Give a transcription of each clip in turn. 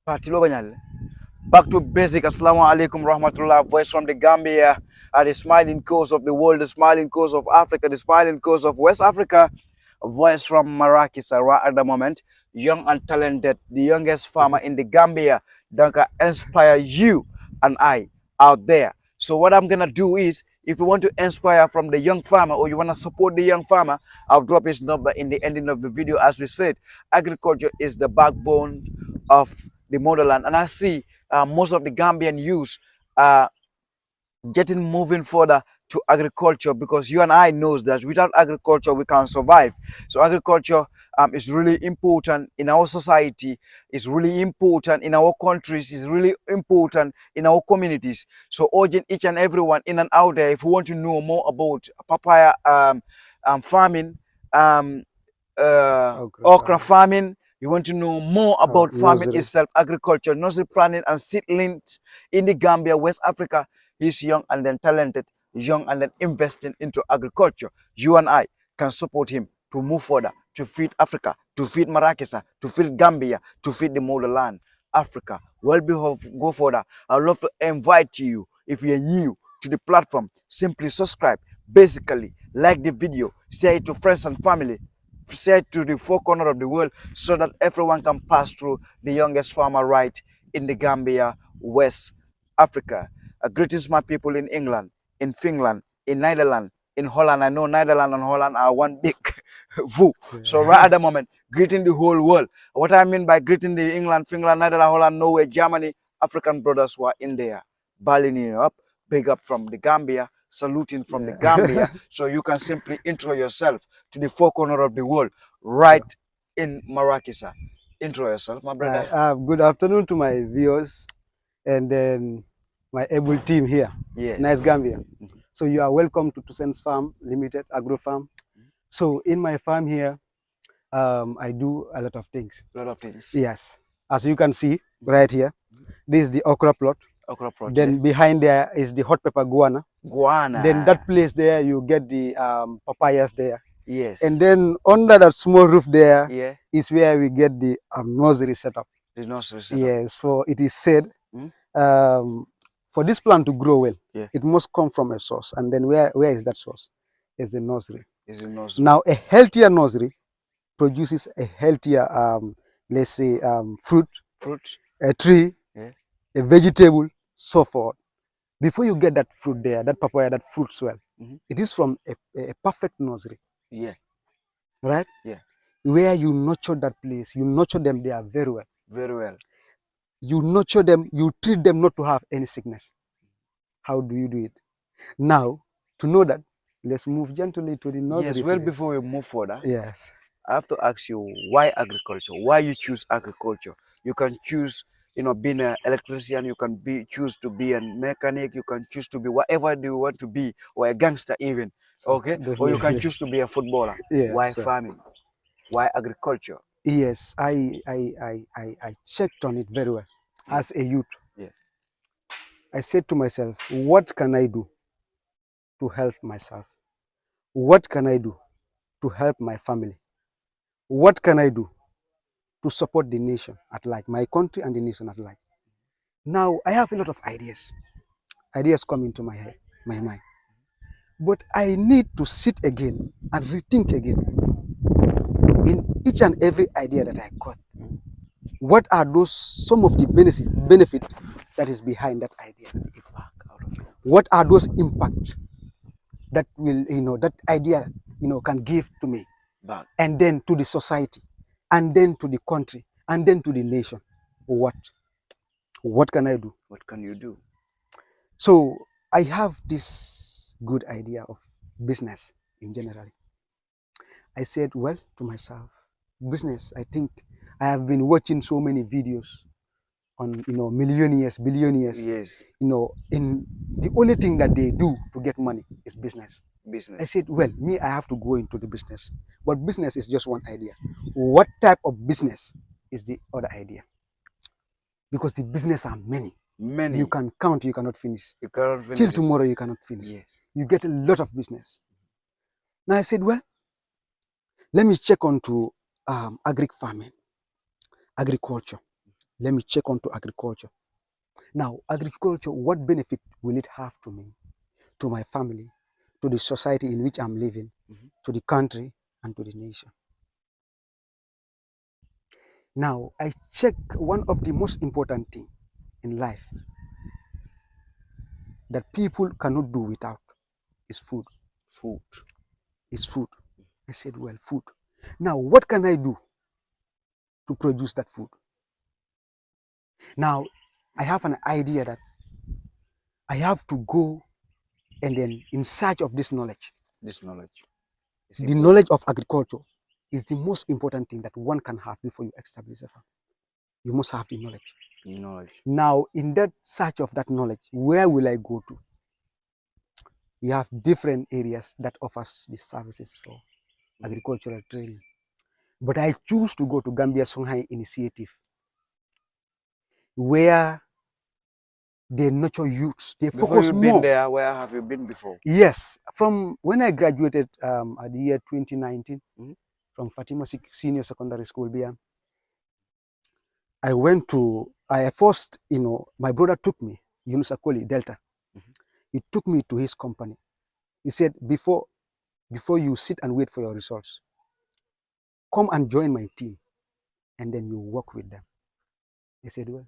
Partilo Banyal. Back to basic. Assalamu alaikum rahmatullah. Voice from the Gambia, the smiling coast of the world, the smiling coast of Africa, the smiling coast of West Africa. A voice from Marrakech right at the moment. Young and talented, the youngest farmer in the Gambia that can inspire you and I out there. So what I'm gonna do is, if you want to inspire from the young farmer or you want to support the young farmer, I'll drop his number in the ending of the video. As we said, agriculture is the backbone of the motherland, and I see most of the Gambian youth are getting moving further to agriculture, because you and I knows that without agriculture we can't survive. So agriculture is really important in our society, is really important in our countries, is really important in our communities. So urging each and everyone in and out there, if you want to know more about papaya farming, okra farming, you want to know more about farming itself, agriculture, nursery planning and seedlings in the Gambia, West Africa. He's young and then talented, young and then investing into agriculture. You and I can support him to move further, to feed Africa, to feed Marrakech, to feed Gambia, to feed the motherland, Africa. Well, before go further, I'd love to invite you, if you're new to the platform, simply subscribe. Basically, like the video, share it to friends and family, share it to the four corners of the world, so that everyone can pass through the youngest farmer right in the Gambia, West Africa. Greetings, my people in England, in Finland, in Netherlands, in Holland. I know Netherlands and Holland are one big VU. So right at the moment, greeting the whole world. What I mean by greeting the England, Finland, Netherlands, Holland, Norway, Germany, African brothers who are in there, balling it up, big up from the Gambia, saluting from the Gambia. So you can simply intro yourself to the four corners of the world, right in Marrakech. Intro yourself, my brother. Good afternoon to my viewers, and then my able team here. Yes. Nice Gambia. So you are welcome to Tusen's Farm Limited, Agro Farm. So in my farm here, I do a lot of things. A lot of things. Yes. As you can see right here, this is the okra plot. Okra plot. Then behind there is the hot pepper guana. Then that place there, you get the papayas there. Yes. And then under that small roof there is where we get the nursery setup. The nursery setup. Yes, for it is said, for this plant to grow well, it must come from a source. And then where is that source? Is the nursery. Now, a healthier nursery produces a healthier, let's say, fruit, a tree, a vegetable, so forth. Before you get that fruit there, that papaya, that fruit swell, it is from a perfect nursery. Yeah. Right? Yeah. Where you nurture that place, you nurture them there very well. Very well. You nurture them, you treat them not to have any sickness. How do you do it? Now, to know that, let's move gently to the nursery. Yes, well, before we move further, yes, I have to ask you, why agriculture? Why you choose agriculture? You can choose, being an electrician, you can choose to be a mechanic, you can choose to be whatever you want to be, or a gangster even, okay? Or you can choose to be a footballer. Why farming? Why agriculture? Yes, I checked on it very well. As a youth, I said to myself, what can I do to help myself? What can I do to help my family? What can I do to support the nation at large, my country and the nation at large? Now, I have a lot of ideas. Ideas come into my head, my mind. But I need to sit again and rethink again in each and every idea that I got. What are some of the benefit that is behind that idea? What are those impacts that will, that idea, can give to me, and then to the society, and then to the country, and then to the nation? What can I do? What can you do? So I have this good idea of business in general. I said, well, to myself, business, I think I have been watching so many videos on, millionaires, billionaires. Yes. In the only thing that they do to get money is business. I said, well, me, I have to go into the business. But business is just one idea. What type of business is the other idea? Because the business are many. Many. You can count, you cannot finish. You cannot finish. Till tomorrow, you cannot finish. Yes. You get a lot of business. Now I said, well, let me check on to agriculture. let me check onto agriculture. Now, agriculture, what benefit will it have to me, to my family, to the society in which I'm living, to the country, and to the nation? Now, I check one of the most important things in life that people cannot do without is food. Food. Is food. I said, well, food. Now, what can I do to produce that food? Now, I have an idea that I have to go and then in search of this knowledge. This knowledge. The knowledge of agriculture is the most important thing that one can have before you establish a farm. You must have the knowledge. Knowledge. Now, in that search of that knowledge, where will I go to? We have different areas that offers these services for agricultural training. But I choose to go to Gambia Songhai Initiative, where they nurture youths. They focus more. Before you've been there, where have you been before? Yes, from when I graduated at the year 2019 from Fatima Senior Secondary School, BM, I went to, I first, my brother took me, Yunus Akoli, Delta. He took me to his company. He said, before you sit and wait for your results, come and join my team, and then you work with them. I said, well,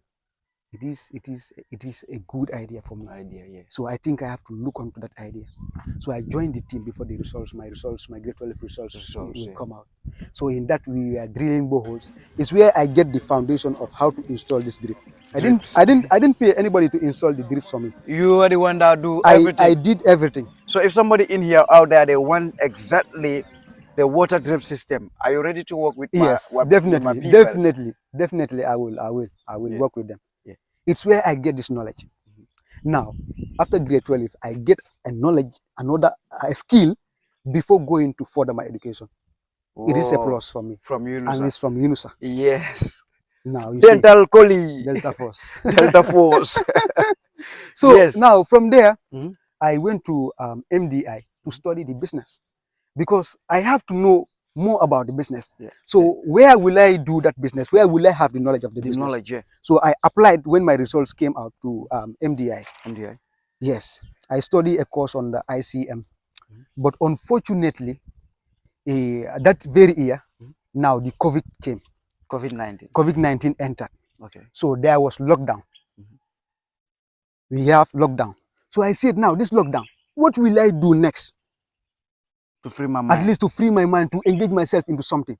it is a good idea for me. Yeah. So I think I have to look onto that idea. So I joined the team before the my grade 12 results will come out. So in that we are drilling boreholes. It's where I get the foundation of how to install this drip. I didn't pay anybody to install the drip for me. You are the one that do everything. I did everything. So if somebody in here out there, they want exactly the water drip system, are you ready to work with definitely, my definitely I will work with them. Yeah. It's where I get this knowledge. Now, after grade 12, I get a knowledge, a skill before going to further my education. Whoa. It is a plus for me. From UNUSA. And it's from UNUSA. Yes. Now you Dental Collie. Delta Force. Delta Force. So yes. Now from there, I went to MDI to study the business, because I have to know more about the business. Yeah. So where will I do that business? Where will I have the knowledge of the business? Knowledge, yeah. So I applied when my results came out to MDI. MDI. Yes, I studied a course on the ICM, but unfortunately, that very year, now the COVID came. COVID-19 entered. Okay. So there was lockdown. We have lockdown. So I said, now this lockdown, what will I do next? To free my mind. At least to free my mind, to engage myself into something.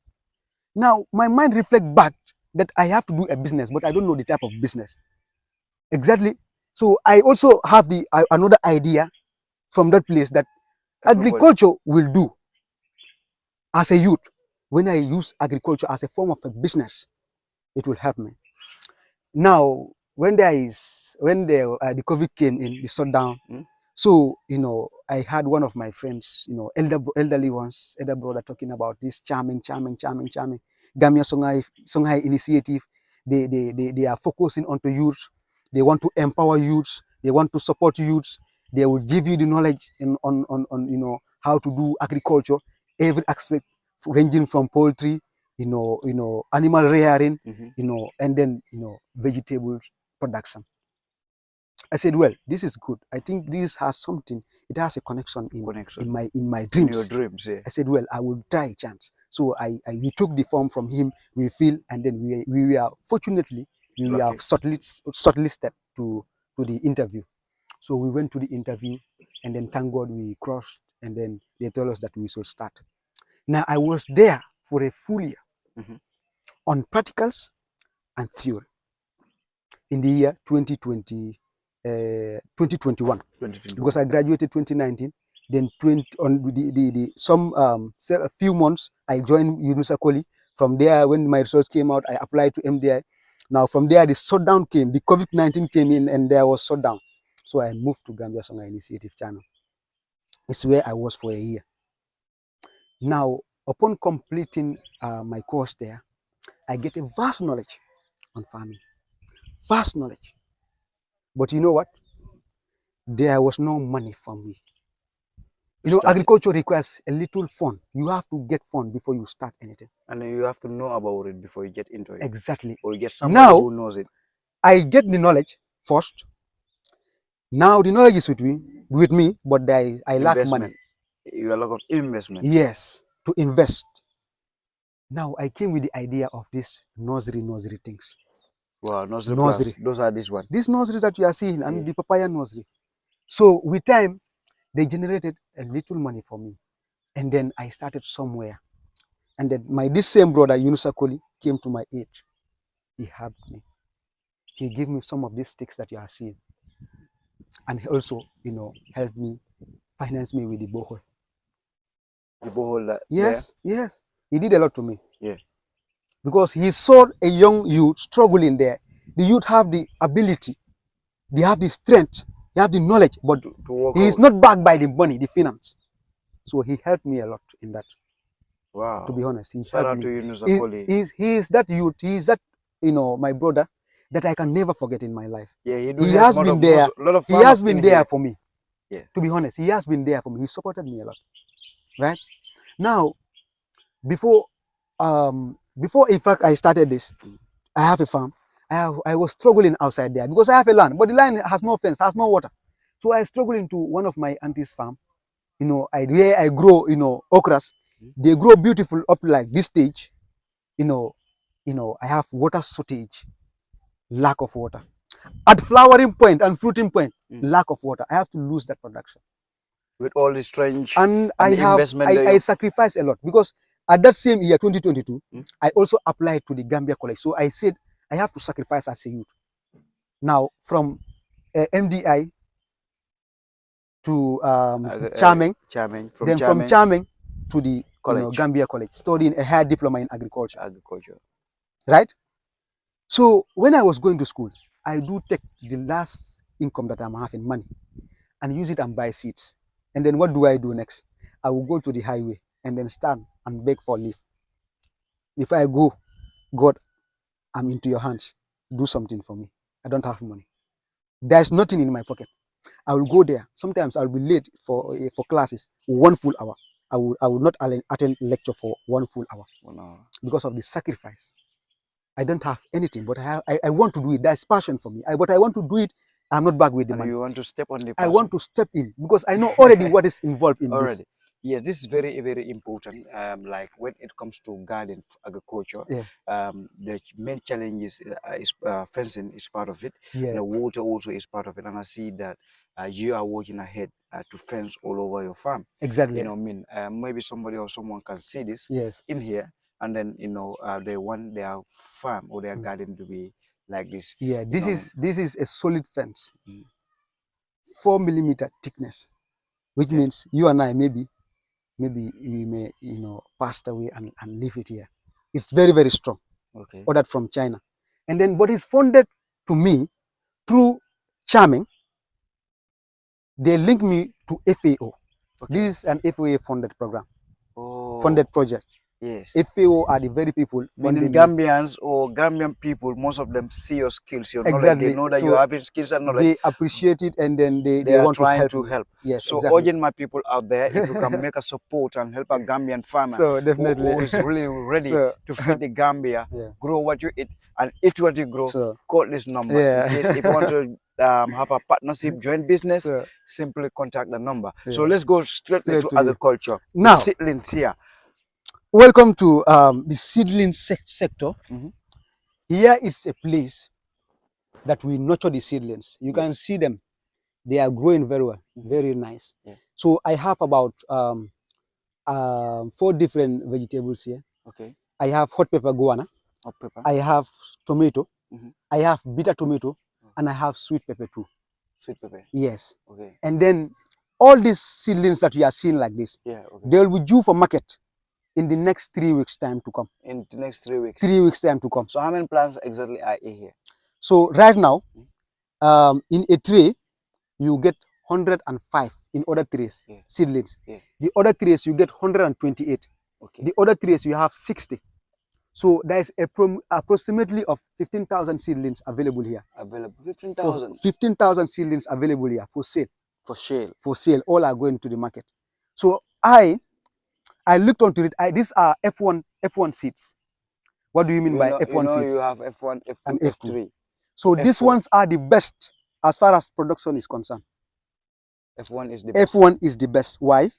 Now, my mind reflects back that I have to do a business, but I don't know the type of business. Exactly. So I also have another idea from that place that agriculture will do as a youth. When I use agriculture as a form of a business, it will help me. Now, when the COVID came in, the shutdown, so, I had one of my friends, elderly ones, elder brother, talking about this charming Gambia Songhai Initiative. They are focusing onto youth. They want to empower youths. They want to support youths. They will give you the knowledge on how to do agriculture, every aspect, ranging from poultry, animal rearing, and then, vegetable production. I said, well, this is good. I think this has something. It has a connection in my dreams. In your dreams, yeah. I said, well, I will try a chance. So we took the form from him. We filled, and then we were fortunately we were shortlisted to the interview. So we went to the interview, and then thank God we crossed, and then they told us that we should start. Now I was there for a full year on practicals and theory in the year 2021, because I graduated 2019. Then a few months I joined Yunus Akoli. From there, when my results came out, I applied to MDI. Now from there, the shutdown came. The COVID-19 came in, and there was shutdown. So I moved to Gambia Songhai Initiative channel. It's where I was for a year. Now, upon completing my course there, I get a vast knowledge on farming. Vast knowledge. But you know what? There was no money for me. You know, agriculture requires a little fun. You have to get fun before you start anything. And you have to know about it before you get into it. Exactly. Or you get somebody who knows it. I get the knowledge first. Now the knowledge is with me, but I lack money. You have a lot of investment. Yes, to invest. Now I came with the idea of this nursery things. Wow, nursery. Those are this one. These nurseries that you are seeing, and the papaya nursery. So with time, they generated a little money for me. And then I started somewhere. And then this same brother, Yunus Akoli, came to my aid. He helped me. He gave me some of these sticks that you are seeing. And he also, you know, helped me, finance me with the borehole. The borehole? Yes, yes. He did a lot to me. Yeah. Because he saw a young youth struggling there. The youth have the ability, they have the strength, they have the knowledge, but he is not backed by the money, the finance. So he helped me a lot in that. Wow. To be honest, he Shout out to Yunus Akoli. He is that youth, he is that, you know, my brother that I can never forget in my life. Yeah, he has been there. He has been there for me. Yeah. To be honest, he has been there for me. He supported me a lot. Right? Now, before in fact I started this, I have a farm. I was struggling outside there because I have a land, but the land has no fence, has no water. So I struggled into one of my auntie's farm. You know, where I grow, you know, okras. They grow beautiful up like this stage. You know, I have water shortage, lack of water. At flowering point and fruiting point, lack of water. I have to lose that production. With all the strange and I sacrificed a lot because at that same year, 2022, I also applied to the Gambia College. So I said I have to sacrifice as a youth. Now from MDI to Charming, from Charming to the Gambia College, studying a higher diploma in agriculture. Right? So when I was going to school, I do take the last income that I'm having, money, and use it and buy seeds. And then what do I do next? I will go to the highway and then stand and beg for leave. If I go, God, I'm into your hands. Do something for me. I don't have money. There's nothing in my pocket. I will go there. Sometimes I'll be late for classes, 1 full hour. I will not attend lecture for 1 full hour. 1 hour. Because of the sacrifice. I don't have anything, but I want to do it. There's passion for me. But I want to do it. I'm not back with the money. You want to step on the passion. I want to step in because I know already what is involved in this. Yeah, this is very, very important. Like when it comes to garden agriculture, the main challenge is fencing is part of it. Yeah. The water also is part of it. And I see that you are working ahead to fence all over your farm. Exactly. You know, maybe somebody or someone can see this in here, and then they want their farm or their garden to be like this. Yeah, this is a solid fence, 4 millimeter thickness, which means you and I maybe we may pass away and leave it here. It's very, very strong. Okay. Ordered from China, and then but it's funded to me through Charming. They link me to FAO. Okay. This is an FAO funded program, funded project. Yes. FAO are the very people. Meaning Gambians or Gambian people, most of them see your skills, your knowledge. They know that you are having skills and knowledge. They appreciate it, and then they want to help. Yes, so urging my people out there, if you can make a support and help a Gambian farmer so definitely who is really ready to feed the Gambia, grow what you eat and eat what you grow, call this number. In case if you want to have a partnership, joint business, simply contact the number. So let's go straight to agriculture. Now, the seedlings here. Welcome to the seedling sector. Here is a place that we nurture the seedlings. You can see them. They are growing very well, very nice. So I have about 4 different vegetables here. Okay. I have hot pepper guana. Hot pepper. I have tomato. I have bitter tomato. And I have sweet pepper too. Sweet pepper? Yes. Okay. And then all these seedlings that you are seeing like this, they will be due for market in the next 3 weeks time to come. In the next 3 weeks? 3 weeks time to come. So how many plants exactly are here? So right now, in a tray, you get 105 in other trays, seedlings. The other trays, you get 128. Okay. The other trays, you have 60. So there is approximately of 15,000 seedlings available here. Available 15,000. 15,000 seedlings available here for sale. For sale. For sale. All are going to the market. So I looked onto it. These are F1 seeds. What do you mean by F1 seeds? You have F1, F2, and F3. F2. So these F4. ones are the best as far as production is concerned. F1 is the best. F1 is the best. Why?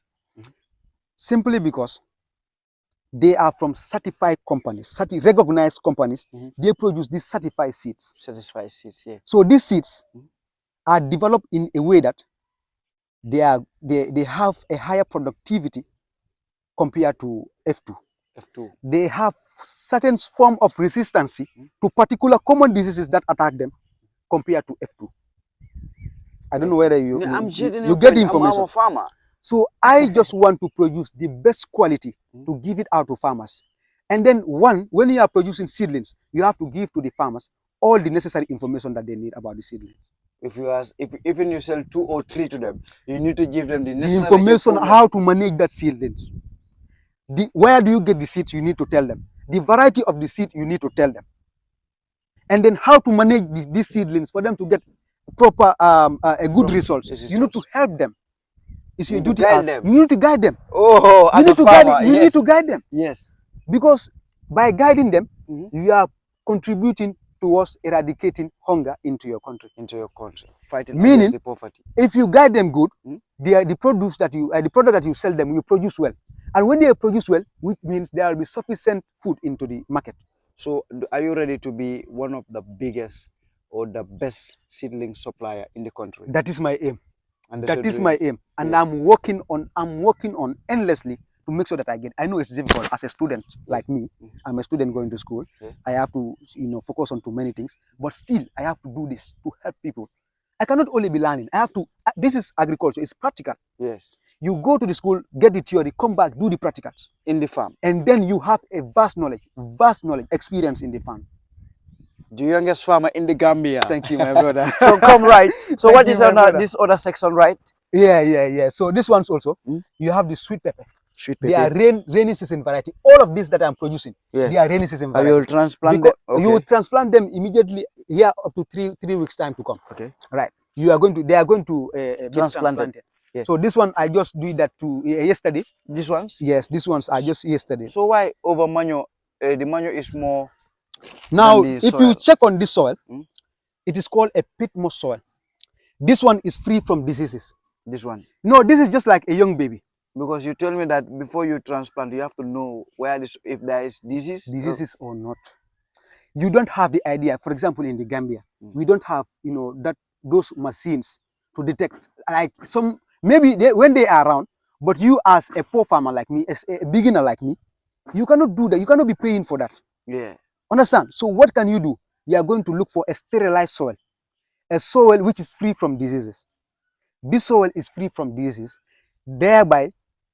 Simply because they are from certified companies, recognized companies. They produce these certified seeds. Certified seeds, yeah. So these seeds are developed in a way that they have a higher productivity compared to F2. They have certain form of resistance to particular common diseases that attack them compared to F2. I don't know whether you get the information. I'm a farmer. So I just want to produce the best quality to give it out to farmers. And then when you are producing seedlings, you have to give to the farmers all the necessary information that they need about the seedlings. If even you sell 2 or 3 to them, you need to give them the necessary information how to manage that seedlings. Where do you get the seeds? You need to tell them. The variety of the seed, you need to tell them. And then how to manage these seedlings for them to get proper a good results. You need to help them. It's your duty as you need to guide them. Oh, as a farmer, you need to guide them. Yes. Because by guiding them, you are contributing towards eradicating hunger into your country. Fighting against the poverty. If you guide them good, the product that you sell them will produce well. And when they produce well, which means there will be sufficient food into the market. So are you ready to be one of the biggest or the best seedling supplier in the country? That is my aim. And that is my aim. And I'm working on endlessly to make sure that I get. I know it's difficult as a student like me. I'm a student going to school. I have to focus on too many things, but still I have to do this to help people. I cannot only be learning. I have to. This is agriculture. It's practical. Yes. You go to the school, get the theory, come back, do the practicals in the farm, and then you have a vast knowledge, experience in the farm. The youngest farmer in the Gambia. Thank you, my brother. So come right. So what is on this other section, right? Yeah. So this one's also you have the sweet pepper. They are rainy season variety. All of this that I'm producing, they are rainy season variety. You will transplant them? Okay. You will transplant them immediately here up to three weeks time to come. Okay. Right. They are going to be transplanted. Yes. So this one I just did that yesterday. These ones? Yes, these ones are just yesterday. So why over manure? The manure is more. Now, if you check on this soil, it is called a pit moss soil. This one is free from diseases. This one? No, this is just like a young baby. Because you tell me that before you transplant, you have to know if there is diseases or not. You don't have the idea. For example, in the Gambia, we don't have those machines to detect. Like maybe when they are around, but you as a poor farmer like me, as a beginner like me, you cannot do that. You cannot be paying for that. Yeah. Understand? So what can you do? You are going to look for a sterilized soil, a soil which is free from diseases. This soil is free from diseases. Thereby,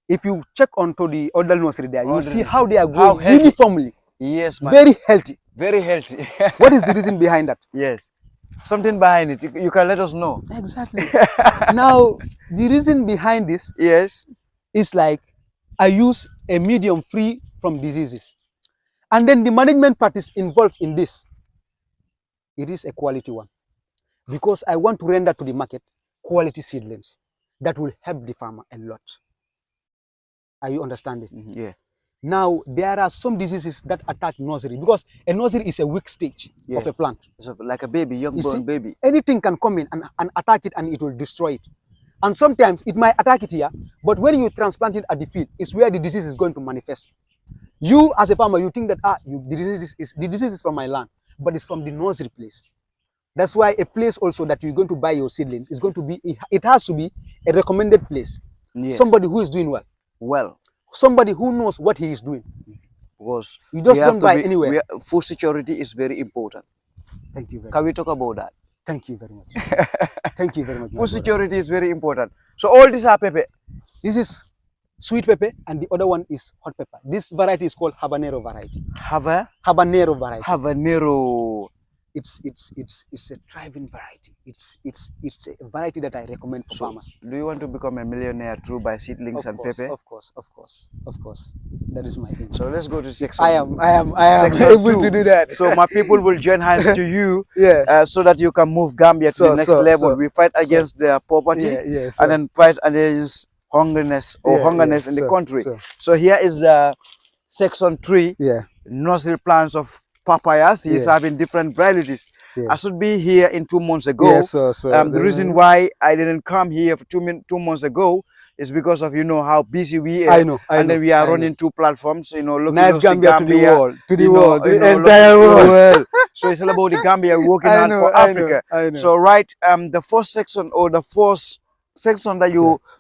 if you check onto the other nursery there, you see how they are growing uniformly. Yes, man. Very healthy. Very healthy. What is the reason behind that? Yes. Something behind it. You can let us know. Exactly. Now, the reason behind this is like I use a medium free from diseases. And then the management part is involved in this. It is a quality one. Because I want to render to the market quality seedlings that will help the farmer a lot. Are you understanding? Yeah. Now, there are some diseases that attack nursery because a nursery is a weak stage of a plant. So like a baby, young-born baby. Anything can come in and attack it and it will destroy it. And sometimes it might attack it here, but when you transplant it at the field, it's where the disease is going to manifest. You, as a farmer, you think that the disease is from my land, but it's from the nursery place. That's why a place also that you're going to buy your seedlings is going to be, it has to be a recommended place. Yes. Somebody who is doing well. Well. Somebody who knows what he is doing. Because you just don't buy anywhere. Food security is very important. Thank you very much. Can we talk about that? Thank you very much. Thank you very much. Food security is very important. So all these are pepper. This is sweet pepper and the other one is hot pepper. This variety is called habanero variety. Habanero variety. Habanero. It's a thriving variety. It's a variety that I recommend for farmers. Do you want to become a millionaire through by seedlings and pepper? Of course. That is my thing. So let's go to section. I am able to do that. So my people will join hands to you, so that you can move Gambia to the next level. We fight against the poverty and then fight against hungerness in the country. So here is the section 3 nursery plants of papayas. He's having different varieties. I should be here in 2 months ago. The reason why I didn't come here for 2 months ago is because of how busy we are. And then we are running 2 platforms, looking nice Gambia to the world, the entire world. So it's all about the Gambia working hard for Africa. So the first section or the first section that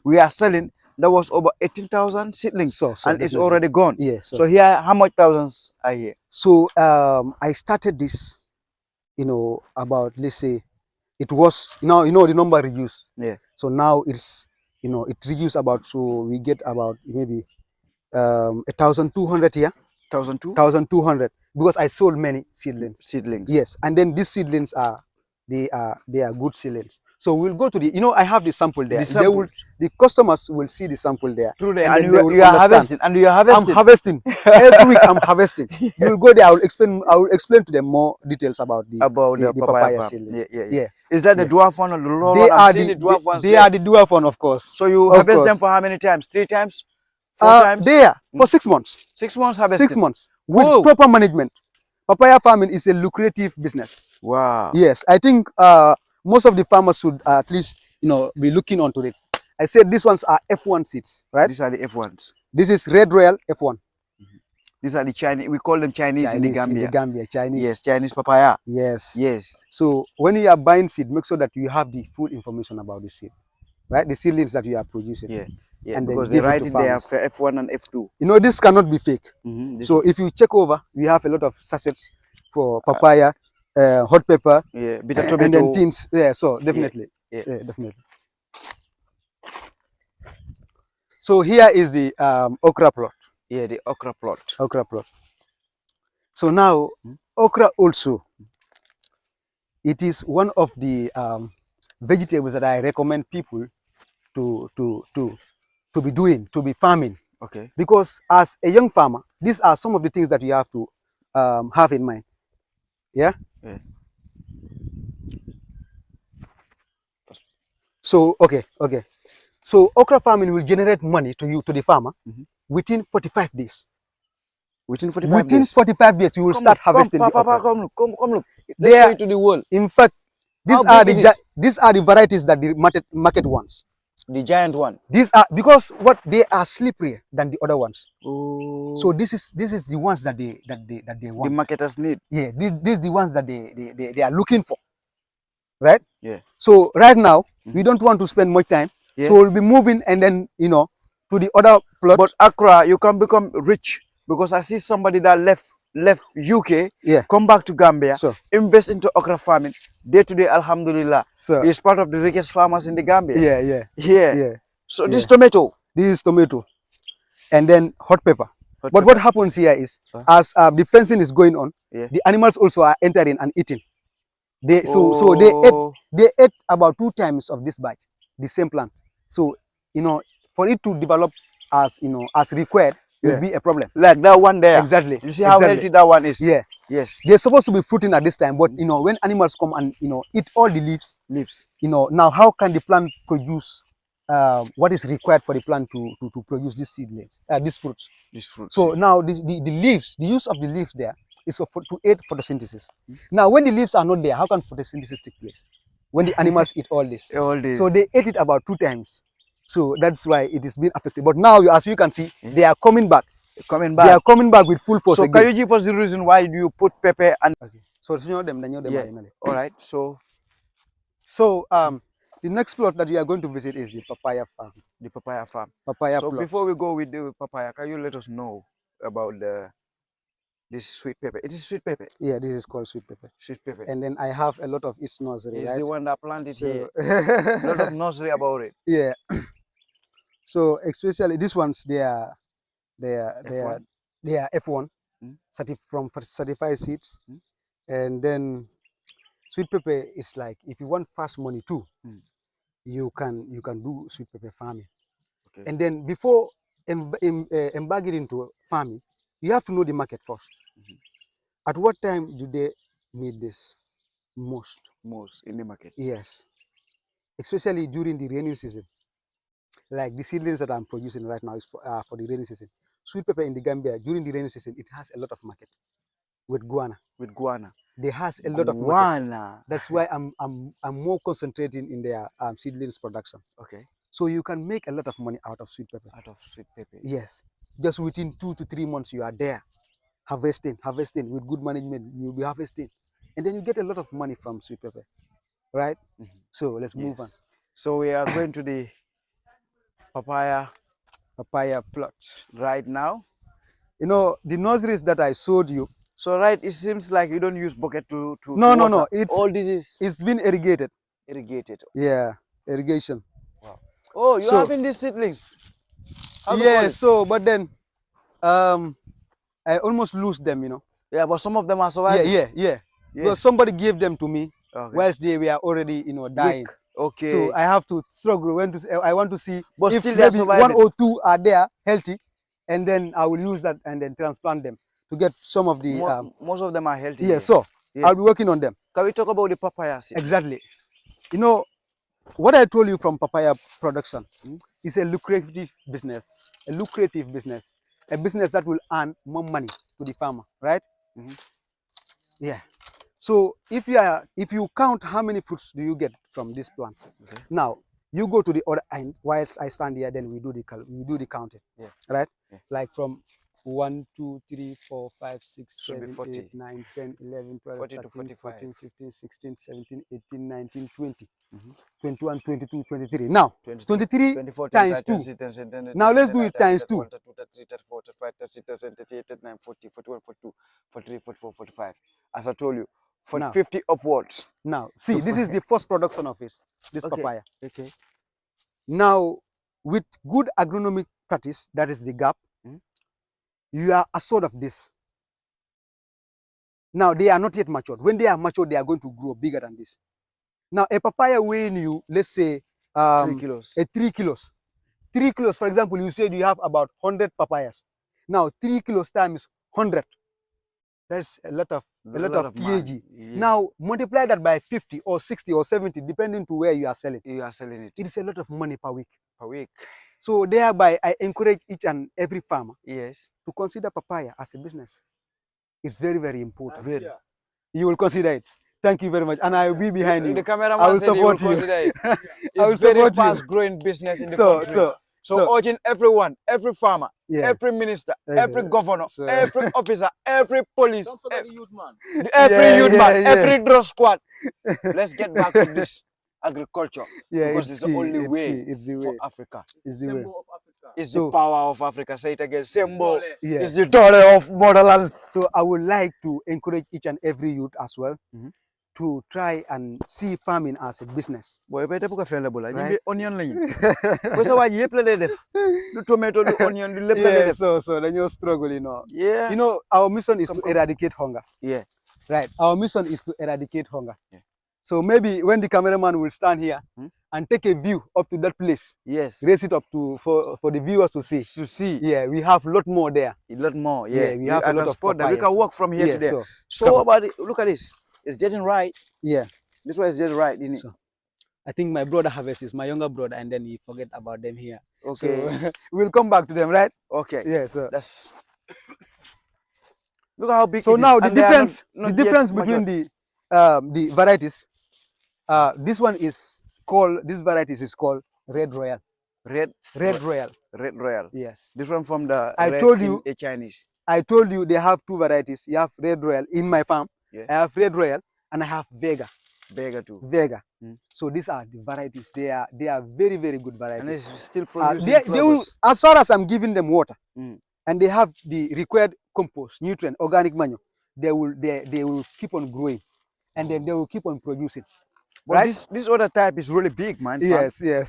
we are selling, that was over 18,000 seedlings, and it's already gone. So here, how much thousands are here? So I started this, about, let's say, it was now the number reduced. So now it's it reduced about, so we get about maybe 1,200 here. 1,200 because I sold many seedlings. Yes, and then these seedlings they are good seedlings. So we'll go to the, I have the sample there. The customers will see the sample there. And you are harvesting. And you are harvesting. I'm harvesting. Every week I'm harvesting. You will go there. I will explain to them more details about the papaya seedlings. Is that the dwarf one or the lower one? They are the dwarf one, of course. So you harvest them for how many times? 3 times? 4 times? There for 6 months. 6 months harvesting. 6 months with proper management. Papaya farming is a lucrative business. Wow. Yes, I think most of the farmers should at least be looking onto it. I said these ones are F1 seeds, right? These are the F1s. This is Red Royal F1. These are the Chinese. We call them Chinese in the Gambia. In the Gambia, Chinese. Yes, Chinese papaya. Yes. So when you are buying seed, make sure that you have the full information about the seed, right? The seedlings that you are producing. And because they write it there for F1 and F2. This cannot be fake. So if you check over, we have a lot of sachets for papaya, hot pepper, bitter tomato, and then tins. So definitely, definitely. So here is the okra plot. The okra plot. Okra plot. So now, okra also, it is one of the vegetables that I recommend people to be farming. Because as a young farmer, these are some of the things that you have to have in mind. So so okra farming will generate money to the farmer within 45 days. Within 45 days, you will start harvesting. Come look. Let's show it to the world. In fact, these are the varieties that the market wants. The giant one. These are because they are slipperier than the other ones. So this is the ones that they want. The marketers need. These the ones that they are looking for. Right? So right now we don't want to spend much time. So we'll be moving and then to the other plot. But Accra, you can become rich because I see somebody that left UK, come back to Gambia, invest into okra farming. Day to day, alhamdulillah, he's part of the richest farmers in the Gambia. So this tomato. This is tomato. And then hot pepper. But what happens here is, as the fencing is going on, the animals also are entering and eating. They ate about 2 times of this batch, the same plant. So for it to develop as as required, will be a problem. Like that one there. Exactly. You see how healthy that one is? Yes. They're supposed to be fruiting at this time, but when animals come and eat all the leaves, now how can the plant produce what is required for the plant to produce these seedlings, these fruits? So now the leaves, the use of the leaves there is to aid photosynthesis. Now when the leaves are not there, how can photosynthesis take place? When the animals eat all this. So they ate it about 2 times. So that's why it is being affected. But now, as you can see, they are coming back. They are coming back with full force. So can you give us the reason why do you put pepper and? So all right. So the next plot that we are going to visit is the papaya farm. The papaya farm. So before we go with the papaya, can you let us know about this sweet pepper? It is sweet pepper. Yeah, this is called sweet pepper. Sweet pepper. And then I have a lot of its nursery. It's the one that planted here. A lot of nursery about it. Yeah. So especially these ones, they are F1 from certified seeds. And then sweet pepper is like, if you want fast money too, you can do sweet pepper farming. And then before embarking into farming, you have to know the market first. At what time do they need this most? Most in the market. Yes. Especially during the rainy season. Like the seedlings that I'm producing right now is for the rainy season. Sweet pepper in the Gambia during the rainy season, it has a lot of market with guana. With guana. They has a lot of market. That's why I'm more concentrating in their seedlings production. Okay. So you can make a lot of money out of sweet pepper. Out of sweet pepper. Yes. Just within 2 to 3 months, you are there, harvesting with good management. You'll be harvesting, and then you get a lot of money from sweet pepper, right? So let's move on. So we are going to the papaya plot right now. You know the nurseries that I showed you. So it seems like you don't use bucket to no. It's been irrigated. Irrigated. Yeah, irrigation. Wow. Oh, you're having these seedlings. Yeah. So, but then, I almost lose them. You know. Yeah, but some of them are surviving. Yeah. Because somebody gave them to me whilst they were already, dying. Weak. Okay. So I have to struggle I want to see but if still maybe 1 or 2 are there healthy, and then I will use that and then transplant them to get some of the. Most of them are healthy. Yeah. So I'll be working on them. Can we talk about the papaya seed? Exactly. What I told you from papaya production is a lucrative business. A business that will earn more money to the farmer, right? Yeah. So if you count how many fruits do you get from this plant, now you go to the other end whilst I stand here, then we do the counting, right? Like from 1, 2, 3, 4, 5, 6, 7, 8, 9, 10, 11, 12, 13, 14, 15, 16, 17, 18, 19, 20, 21, 22, 23. Now 23 times 2. Now let's do it times 2. 45. As I told you, 50 upwards. Now see, this is the first production of it, this papaya. Okay. Now with good agronomic practice, that is the gap, you are assured of this. Now they are not yet matured. When they are matured, they are going to grow bigger than this. Now a papaya weighing you, let's say 3 kilos. 3 kilos. 3 kilos, for example, you said you have about 100 papayas. Now 3 kilos times 100. That's a lot of kg. Now multiply that by 50 or 60 or 70, depending to where you are selling. It is a lot of money per week. So thereby, I encourage each and every farmer to consider papaya as a business. It's very, very important. You will consider it. Thank you very much, and I will be behind you. The cameraman I will support you. It's very fast-growing business in the country. So urging everyone, every farmer, every minister, every governor, every officer, every police, don't forget the youth man, every drug squad. Let's get back to this agriculture, because it's the only way for Africa. It's the symbol of Africa. It's the power of Africa. Say it again. Symbol. It's the daughter of motherland. So I would like to encourage each and every youth as well to try and see farming as a business. Boy, better book a onion line. Why you play the tomato, the onion, the so then you're struggling, Yeah. Our mission is to eradicate hunger. Yeah. Right. Our mission is to eradicate hunger. Yeah. So maybe when the cameraman will stand here and take a view up to that place. Yes. Raise it up for the viewers to see. Yeah, we have a lot more there. A lot more. Yeah. We have a lot of spot that we can walk from here to there. So about it, look at this. It's getting right. Yeah. This one is getting right, isn't it? So, I think my brother harvests, my younger brother, and then he forget about them here. Okay. So, we'll come back to them, right? Okay. Yeah, so that's. Look at how big. So it now is. the difference between the varieties. This varieties is called Red Royal. Red Royal. Yes. Different from the. I told you Chinese. I told you they have 2 varieties. You have Red Royal in my farm. Yeah. I have Red Royal and I have Vega. Vega too. Vega. So these are the varieties. They are very, very good varieties. And it's still producing they will, as far as I'm giving them water and they have the required compost, nutrient, organic manure, they will keep on growing and then they will keep on producing. But right? This other type is really big, man. Yes. Yeah, you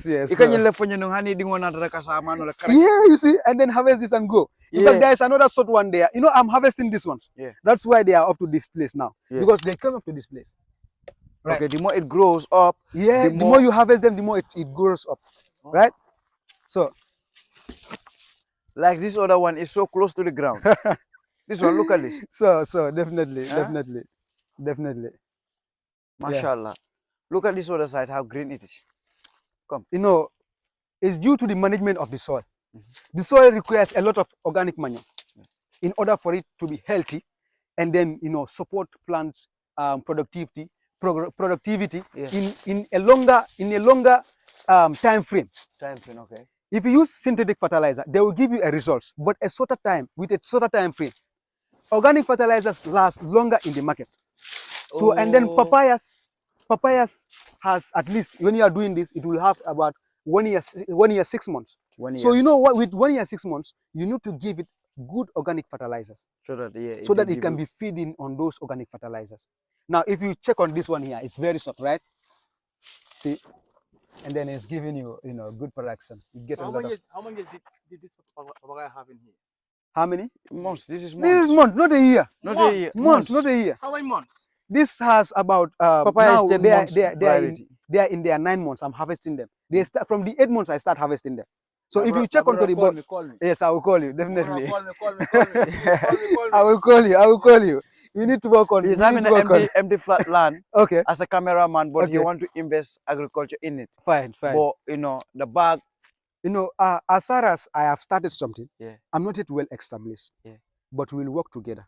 see, and then harvest this and go. In fact, there is another sort one there. I'm harvesting these ones. Yeah. That's why they are up to this place now. Yeah. Because they come up to this place. Right. Okay, the more it grows up. Yeah, the more you harvest them, the more it grows up. Oh. Right? So. Like this other one is so close to the ground. This one, look at this. So definitely. Mashallah. Yeah. Look at this other side, how green it is. Come. is due to the management of the soil. The soil requires a lot of organic manure in order for it to be healthy, and then support plant productivity in a longer time frame. Okay. If you use synthetic fertilizer, they will give you a result, but a shorter time with a shorter time frame. Organic fertilizers last longer in the market. So and then papayas has, at least when you are doing this, it will have about 1 year 6 months. 1 year. So you know what, with 1 year 6 months, you need to give it good organic fertilizers so that it can be feeding on those organic fertilizers. Now if you check on this one here, it's very soft, right? See, and then it's giving you good production. You get so a lot of. how many years did this papaya have in here? How many months? This is months, not a year. Not a year. Months, not a year. How many months? This has about papaya now is 10 months they are in their 9 months. I'm harvesting them. They start from the 8 months. I start harvesting them. So if you check onto the board, call me. yes, I will call you definitely. Call me. I will call you. You need to work on. He's having an empty flat land. Okay. As a cameraman, but he want to invest agriculture in it. Fine. But the bag. As far as I have started something, yeah, I'm not yet well established. Yeah. But we'll work together.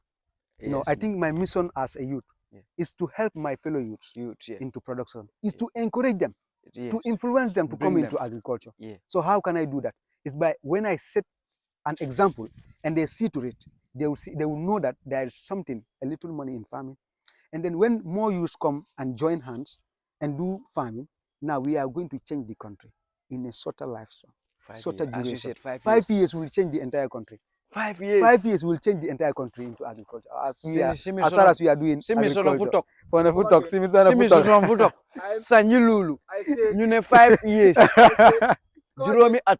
Yes, I think my mission as a youth is to help my fellow youths into production. Is to encourage them, to influence them to come into agriculture. Yeah. So how can I do that? It's by when I set an example and they see to it, they will know that there is something, a little money in farming. And then when more youths come and join hands and do farming, now we are going to change the country in a shorter lifespan. Shorter duration. As you said, 5 years. 5 years will change the entire country. 5 years. 5 years will change the entire country into agriculture. As far as we are doing agriculture. For the food talk. Sanyululu. I said. You know 5 years. Juromi at.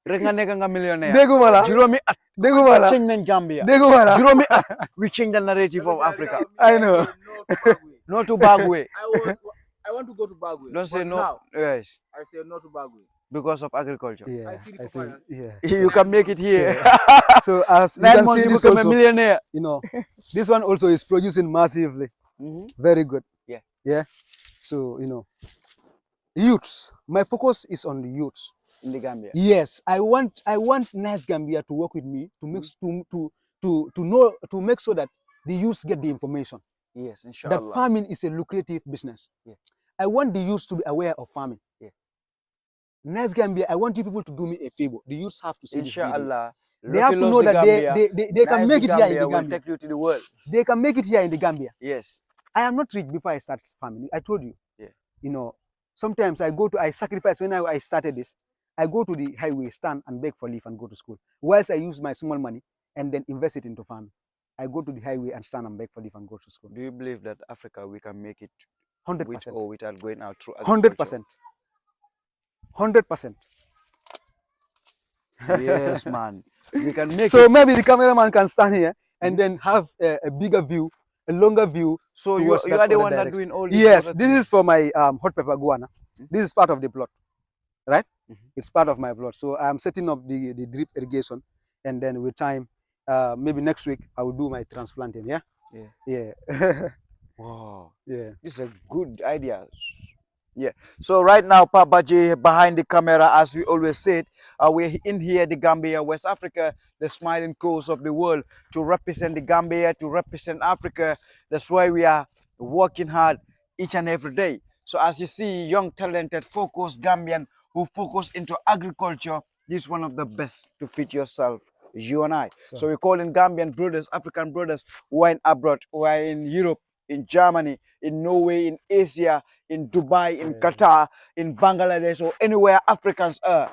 Renga millionaire. Degumala. Juromi at. Degumala. Change in Gambia. Degumala. Juromi at. We change the narrative of Africa. I know. No to Bagwe. I want to go to Bagwe. Don't say no. Now, yes. I say no to Bagwe. Because of agriculture. Yeah, I see the papayas. You can make it here. So as you 9 can months see, you this become also, a millionaire. This one also is producing massively. Very good. Yeah. So youths. My focus is on the youths in the Gambia. Yes, I want Nice Gambia to work with me to make to make sure that the youths get the information. Yes, inshallah. That farming is a lucrative business. Yeah. I want the youths to be aware of farming. Yeah. Nice Gambia, I want you people to do me a favor. The youths have to see inshallah. They have to know that they can make it here in the Gambia. Will take you to the world. They can make it here in the Gambia. Yes. I am not rich before I start farming. I told you. Yeah. Sometimes I sacrifice when I started this. I go to the highway, stand and beg for leave and go to school. Whilst I use my small money and then invest it into farming. I go to the highway and stand and beg for leave and go to school. Do you believe that Africa, we can make it 100%. with or without going out through agriculture? 100%. 100%. Yes, man. We can make it. So maybe the cameraman can stand here and then have a bigger view, a longer view. So you are the one that doing all this? Yes, this is for my hot pepper guana. This is part of the plot, right? It's part of my plot. So I'm setting up the drip irrigation, and then with time, maybe next week I will do my transplanting. Yeah. Wow. Yeah. This is a good idea. Yeah. So right now, Papaji behind the camera, as we always said, we're in here, the Gambia, West Africa, the smiling coast of the world, to represent the Gambia, to represent Africa. That's why we are working hard each and every day. So as you see, young, talented, focused Gambian who focus into agriculture, this is one of the best to fit yourself, you and I. So we're calling Gambian brothers, African brothers who are in abroad, who are in Europe, in Germany, in Norway, in Asia, in Dubai, in Qatar, in Bangladesh, or anywhere Africans are.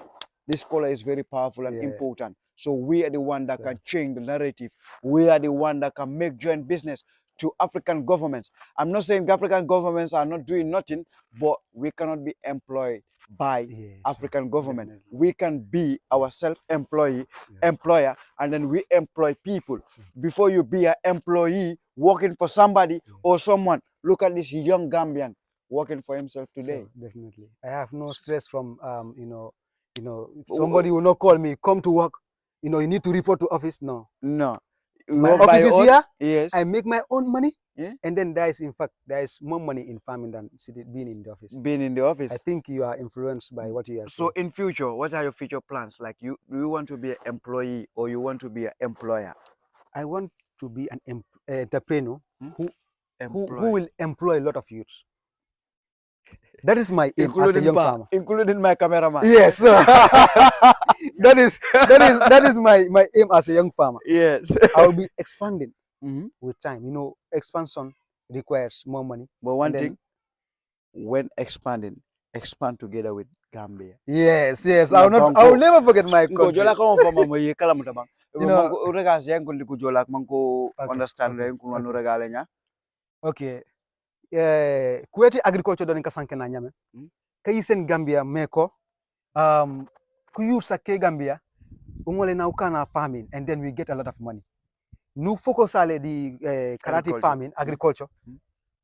This color is very powerful and important. So we are the one that can change the narrative. We are the one that can make joint business to African governments. I'm not saying African governments are not doing nothing, but we cannot be employed by African government. Definitely. We can be our self-employee employer, and then we employ people. Before you be an employee working for somebody or someone, look at this young Gambian working for himself today. So, definitely. I have no stress from somebody will not call me, come to work, you need to report to office. No. My office is here. Yes. I make my own money. Yeah. And then there is more money in farming than being in the office. Being in the office. I think you are influenced by what you are saying. So in future, what are your future plans? Like do you want to be an employee or you want to be an employer? I want to be an entrepreneur who will employ a lot of youths. That is my aim as a young farmer. Including my cameraman. Yes. that is my aim as a young farmer. Yes. I will be expanding with time. You know, expansion requires more money. But one thing, when expanding, expand together with Gambia. Yes. I will never forget my country. You know, understand okay. Kuweti agriculture don kasanke na nyame. Kayisen Gambia meko kuyusa ke Gambia ungole na ukana farming and then we get a lot of money. Nu focus ale di karate farming agriculture.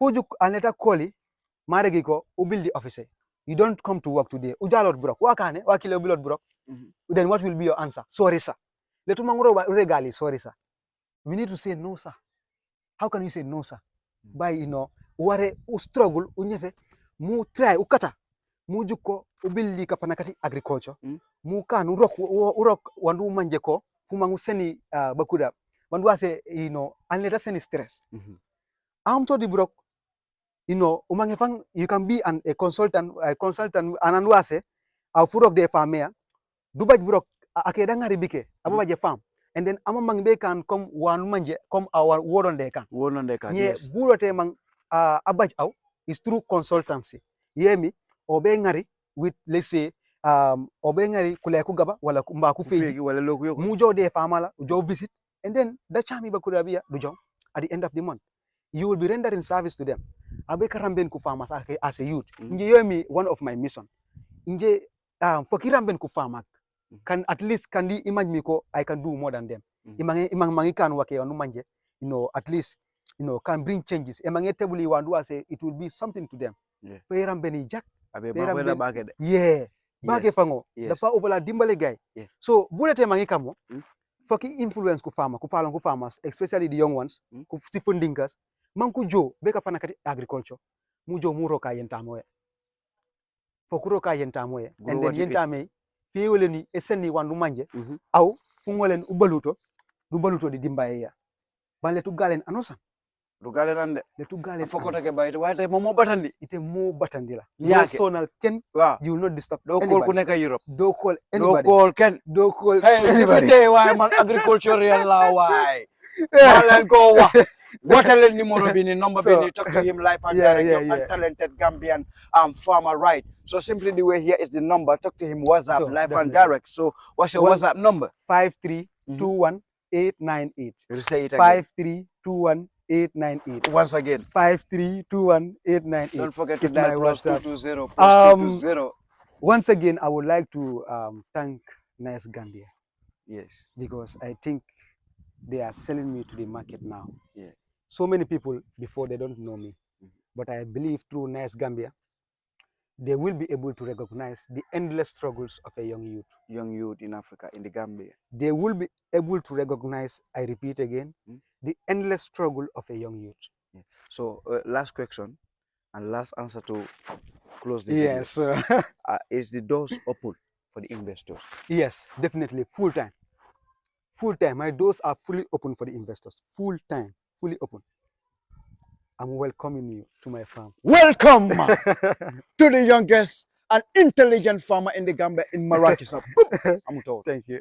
Puju aneta koli maregi ko ubil di office. You don't come to work today. Ujalot brok. Wakane wakile ubilot brok. Then what will be your answer? Sorry sir. Letu manguro regali sorry sir. We need to say no sir. How can you say no sir? By ware struggle unyefe mu try ukata mu jukko ubilli kapanakati agriculture mu kan urok wandu manje ko fumangu seni bakuda wandu ase anleta seni stress to di brok umange fang you can be a consultant anandu ase au furok de famea dubaj brok akeda ngari bike ababaje farm and then amang be kan kom wan manje kom our wodon de kan yes burote mang abaj au is through consultancy yemi obe ngari with let's say obe ngari kule ku gaba wala mba ku feji wala loku yoko mu jode famala jo visit and then the chami bakurabiya do jom at the end of the month you will be rendering service to them abe karamben ku farmers as a youth nje yemi one of my mission nje fokiramben ku farmak can at least can the image me ko I can do more than them imang kan wake wanu manje at least can bring changes emange tebuli wandu say it will be something to them peram beni jak bage fango dafa overla dimbale guy so bulete mangi kamo foki influence ku farmers especially the young ones ku sifundinkas manku jo beka fanakati agriculture mujo muro ka yentamoya fokuro ka yentamoya and then yentame fiwele ni eseni wandu manje au fungolen ubaluto di dimbaye ya bale tu galen anosa Rugale rande le tu gale fokota ke bayte wate mo batandi ite mo batandi la no sonal ken you will not disturb do call ku nek Europe do call anybody do call ken do call hey anybody why man agricultural la why malen ko what a numero bini number bini talk to him live and direct and talented Gambian farmer right so simply the way here is the number talk to him WhatsApp so, live and direct so what's your WhatsApp number 5321898 say it again 5321898 once again 5321898 don't forget to dial +220 +220 once again I would like to thank Nice Gambia yes because I think they are selling me to the market now. Yeah. So many people before they don't know me. But I believe through Nice Gambia, they will be able to recognize the endless struggles of a young youth. Young youth in Africa, in the Gambia. They will be able to recognize, I repeat again, the endless struggle of a young youth. Yeah. So last question and last answer to close the video. Yes. Is the doors open for the investors? Yes, definitely. Full time. Full time. My doors are fully open for the investors. Full time. Fully open. I'm welcoming you to my farm. Welcome to the youngest and intelligent farmer in the Gambia in Marrakech. Thank you.